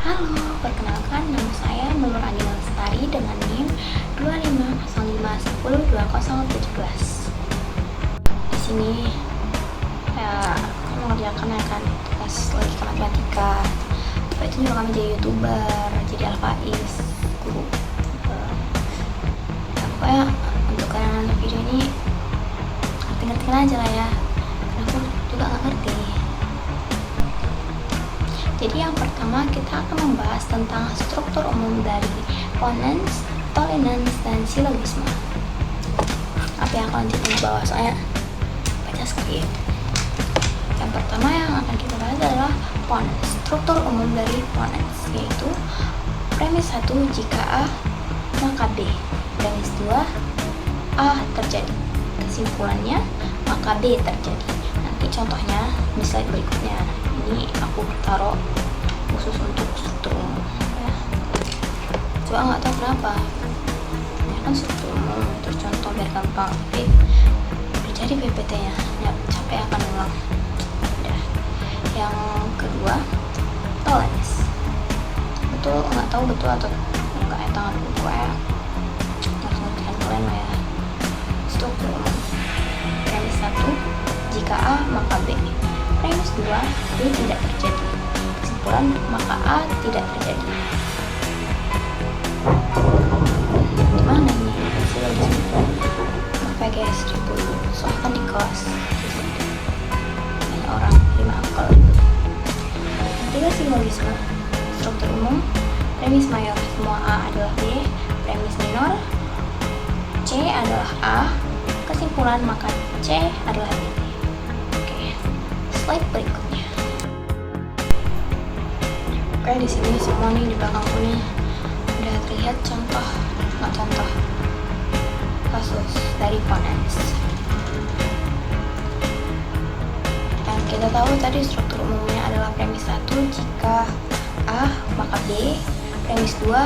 Halo, perkenalkan nama saya Nur Andi Lestari dengan NIM 2505102017. Di sini saya akan mengerjakan tugas lagi ke matematika. Setelah itu juga kami jadi YouTuber, jadi Alfaiz, guru. Pokoknya untuk kalian nonton video ini ngerti-ngertiin aja lah ya, karena aku juga nggak ngerti. Jadi yang pertama kita akan membahas tentang struktur umum dari ponens, tolenans, dan silogisme. Apa yang akan kita bahas soalnya baca skrip. Yang pertama yang akan kita bahas adalah ponens. Struktur umum dari ponens yaitu premis 1 jika A maka B, premis 2 A terjadi, kesimpulannya maka B terjadi. Nanti contohnya di slide berikutnya. Ini aku taruh khusus untuk struktur umum ya. Coba nggak tahu kenapa ya, kan struktur umum terus contoh biar gampang. Jadi PPT nya ya, capek akan ulang. Udah. Yang kedua toleransi. Betul nggak tahu betul atau enggak ya, tangan buku ya langsung kalian lah ya. Struktur umum premis 1 jika A maka B, premis 2 B tidak terjadi, kesimpulan maka A tidak terjadi. Gimana ini silogisme? Oke guys, ribut soalnya kan di kelas banyak orang 5 angka. Ketiga silogisme. Struktur umum premis mayor semua A adalah B, premis minor C adalah A, kesimpulan maka C adalah B. Slide berikutnya. Oke, di sini semua nih di belakangku nih udah terlihat contoh kasus dari ponens. Dan kita tahu tadi struktur umumnya adalah premis 1 jika A maka B, premis 2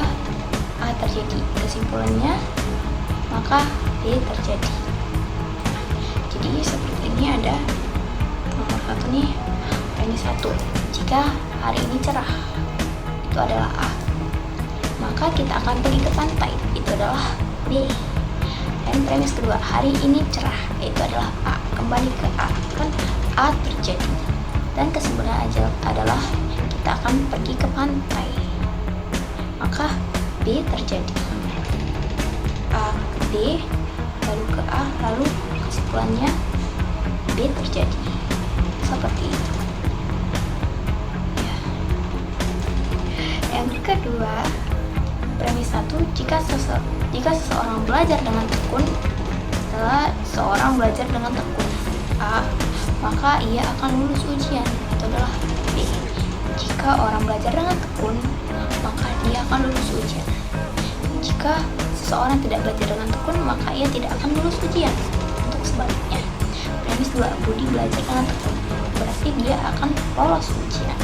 A terjadi, kesimpulannya maka B terjadi. Jadi seperti ini ada nomor 1 nih, premis 1 jika hari ini cerah itu adalah A, maka kita akan pergi ke pantai itu adalah B. Dan premis kedua, hari ini cerah itu adalah A, kembali ke A, kan A terjadi. Dan kesimpulan aja adalah kita akan pergi ke pantai, maka B terjadi. A ke B lalu ke A, lalu kesimpulannya B terjadi. Seperti itu ya. Yang kedua, premis 1 jika seseorang belajar dengan tekun, setelah seorang belajar dengan tekun A, maka ia akan lulus ujian itu adalah B. Jika orang belajar dengan tekun, maka dia akan lulus ujian. Jika seseorang tidak belajar dengan tekun, maka ia tidak akan lulus ujian. Untuk sebaliknya, premis 2 Budi belajar dengan tekun, berarti dia akan lolos ujian.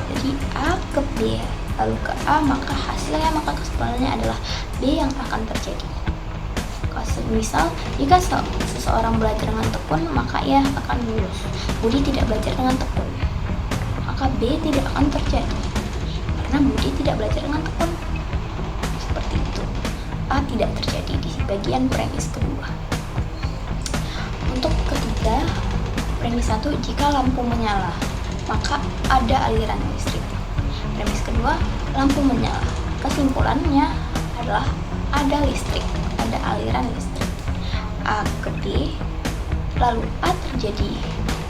Jadi A ke B lalu ke A, maka hasilnya maka kesimpulannya adalah B yang akan terjadi. Misal jika seseorang belajar dengan tekun, maka ia akan lulus. Budi tidak belajar dengan tekun, maka B tidak akan terjadi karena Budi tidak belajar dengan tekun. Seperti itu. A tidak terjadi di bagian premis kedua. Untuk ketiga, premis 1 jika lampu menyala maka ada aliran listrik. Premis kedua, lampu menyala, kesimpulannya adalah ada listrik, ada aliran listrik. A ke B lalu A terjadi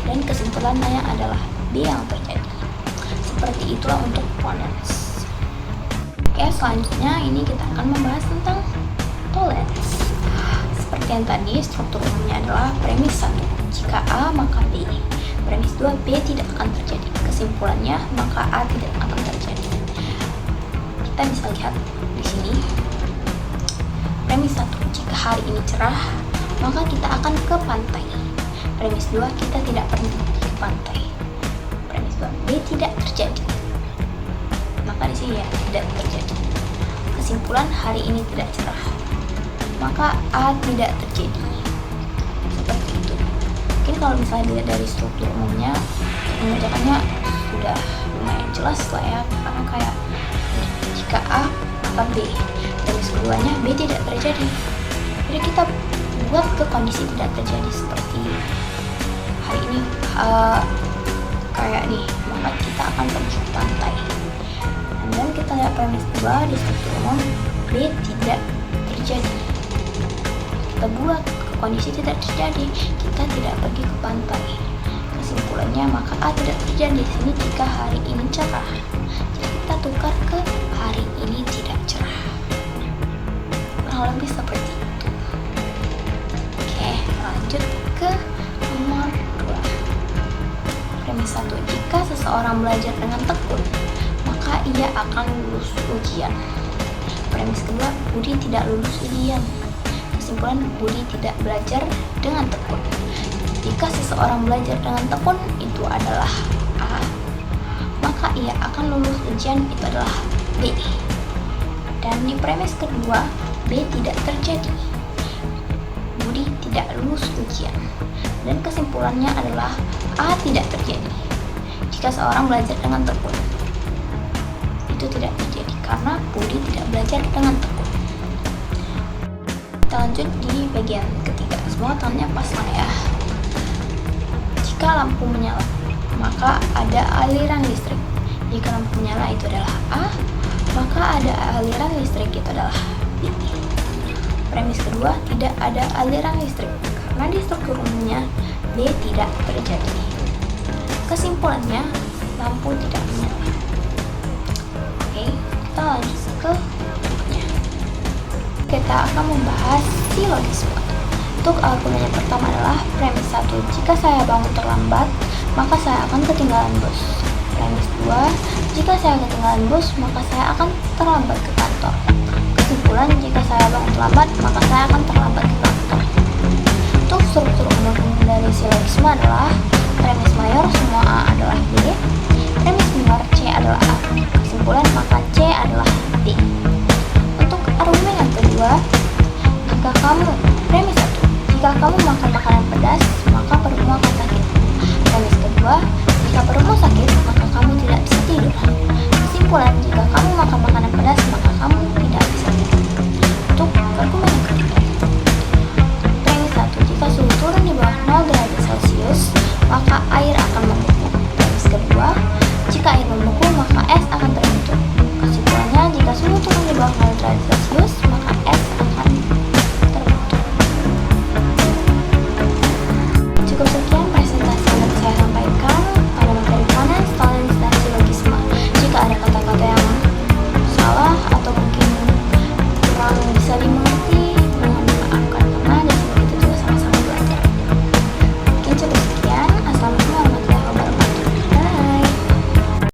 dan kesimpulannya adalah B yang terjadi. Seperti itulah untuk ponens. Oke, selanjutnya ini kita akan membahas tentang toleransi. Seperti yang tadi, struktur umumnya adalah premis 1 jika A maka B, premis 2 B tidak akan terjadi, kesimpulannya maka A tidak akan terjadi. Kita bisa lihat di sini premis 1 jika hari ini cerah maka kita akan ke pantai, premis 2 kita tidak pergi ke pantai, premis 2 B tidak terjadi, maka di sini ya tidak terjadi. Kesimpulan hari ini tidak cerah, maka A tidak terjadi. Seperti itu. Mungkin kalau misalnya dilihat dari struktur umumnya, mengerjakannya sudah lumayan jelas lah ya, karena kayak jika A maka B. Premis keduanya B tidak terjadi. Jadi kita buat ke kondisi tidak terjadi seperti hari ini kayak nih, maka kita akan pergi ke pantai. Dan kita lihat premis kedua di struktur umum B tidak terjadi. Kita buat ke kondisi tidak terjadi, kita tidak pergi ke pantai. Kesimpulannya maka A tidak terjadi di sini jika hari ini cerah. Jadi kita tukar ke hari ini tidak cerah. Kurang lebih seperti itu. Oke, lanjut ke nomor 2. Premis 1. Jika seseorang belajar dengan tekun, maka ia akan lulus ujian. Premis kedua, Budi tidak lulus ujian. Kesimpulan, Budi tidak belajar dengan tekun. Jika seseorang belajar dengan tekun, itu adalah A, maka ia akan lulus ujian, itu adalah B. Dan di premis kedua, B tidak terjadi. Budi tidak lulus ujian. Dan kesimpulannya adalah A tidak terjadi. Jika seorang belajar dengan tekun, itu tidak terjadi karena Budi tidak belajar dengan tekun. Kita lanjut di bagian ketiga. Semua tangannya pasang ya. Jika lampu menyala, maka ada aliran listrik. Jika lampu menyala itu adalah A, maka ada aliran listrik itu adalah B. Premis kedua, tidak ada aliran listrik karena di struktur umumnya B tidak terjadi. Kesimpulannya, lampu tidak menyala. Oke, kita lanjut ke berikutnya. Kita akan membahas silogisme. Untuk argumen yang pertama adalah premis 1. Jika saya bangun terlambat, maka saya akan ketinggalan bus. Premis 2. Jika saya ketinggalan bus, maka saya akan terlambat ke kantor. Kesimpulan, jika saya bangun terlambat, maka saya akan terlambat ke kantor. Untuk struktur umum dari silogisme adalah premis mayor semua A adalah B,